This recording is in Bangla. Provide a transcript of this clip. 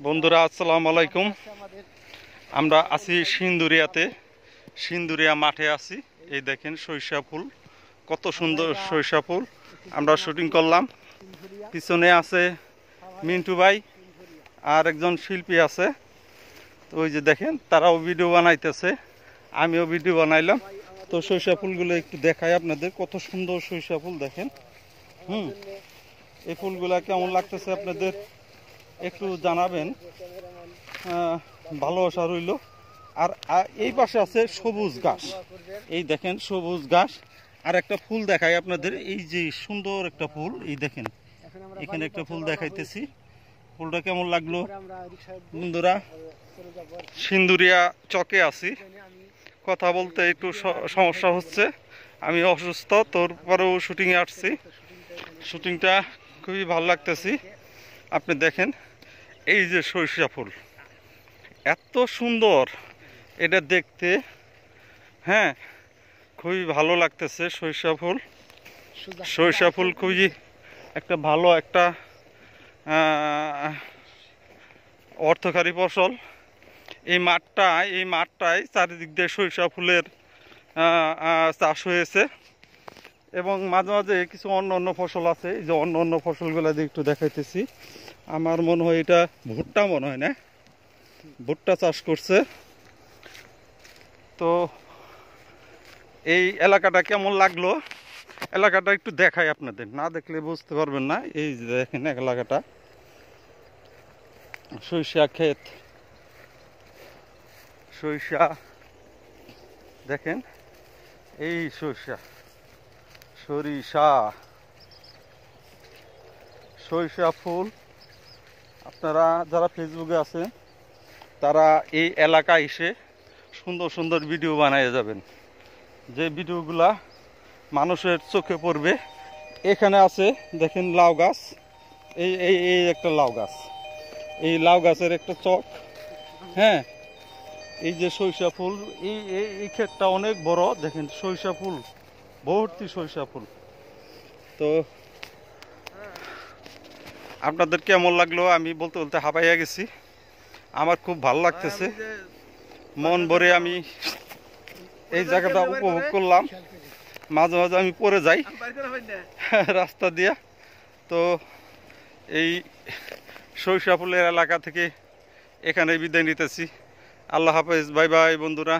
বন্ধুরা আসসালামু আলাইকুম। আমরা আছি সিন্দুরিয়াতে, সিন্দুরিয়া মাঠে আছি। এই দেখেন সরিষা ফুল, কত সুন্দর সরিষা ফুল। আমরা শুটিং করলাম। পিছনে আছে মিন্টু ভাই আর একজন শিল্পী আছে। তো ওই যে দেখেন তারাও ভিডিও বানাইতেছে, আমিও ভিডিও বানাইলাম। তো সরিষা ফুলগুলো একটু দেখাই আপনাদের, কত সুন্দর সরিষা ফুল দেখেন। এই ফুলগুলা কেমন লাগতেছে আপনাদের একটু জানাবেন, ভালোবাসা রইল। আর এই পাশে আছে সবুজ ঘাস, এই দেখেন সবুজ ঘাস। আর একটা ফুল দেখাই আপনাদের, এই যে সুন্দর একটা ফুল, এই দেখেন এখানে একটা ফুল দেখাইতেছি। ফুলটা কেমন লাগলো বন্ধুরা? সিন্দুরিয়া চকে আছি, কথা বলতে একটু সমস্যা হচ্ছে, আমি অসুস্থ, তারপরেও শুটিংয়ে আসছি। শুটিংটা খুবই ভালো লাগতেছি। আপনি দেখেন এই যে সরিষা ফুল, এত সুন্দর এটা দেখতে। হ্যাঁ, খুবই ভালো লাগতেছে সরিষা ফুল। সরিষা ফুল খুবই একটা ভালো একটা অর্থকারী ফসল। এই মাঠটায় চারিদিক দিয়ে সরিষা ফুলের চাষ হয়েছে, এবং মাঝে মাঝে কিছু অন্য অন্য ফসল আছে। এই যে অন্য অন্য ফসলগুলো দিয়ে একটু দেখাইতেছি। আমার মনে হয় এটা ভুট্টা, মনে হয় না, ভুট্টা চাষ করছে। তো এই এলাকাটা কেমন লাগলো, এলাকাটা একটু দেখাই আপনাদের, না দেখলে বুঝতে পারবেন না। এই যে দেখেন এলাকাটা, সরিষা ক্ষেত, সরিষা দেখেন, এই সরিষা সরিষা সরিষা ফুল। আপনারা যারা ফেসবুকে আছেন তারা এই এলাকায় এসে সুন্দর সুন্দর ভিডিও বানিয়ে যাবেন, যে ভিডিওগুলা মানুষের চোখে পড়বে। এখানে আছে দেখেন লাউ গাছ, এই এই এই একটা লাউ গাছ, এই লাউ গাছের একটা চক। হ্যাঁ, এই যে সরিষা ফুল, এই এই ক্ষেতটা অনেক বড়, দেখেন সরিষা ফুল ভর্তি সরিষা ফুল। তো আপনাদের কেমন লাগলো? আমি বলতে বলতে হাঁপাইয়া গেছি, আমার খুব ভালো লাগতেছে, মন ভরে আমি এই জায়গাটা উপভোগ করলাম। মাঝে মাঝে আমি পড়ে যাই রাস্তা দিয়া। তো এই সরিষা ফুলের এলাকা থেকে এখানে বিদায় নিতেছি। আল্লাহ হাফেজ, বাই বাই বন্ধুরা।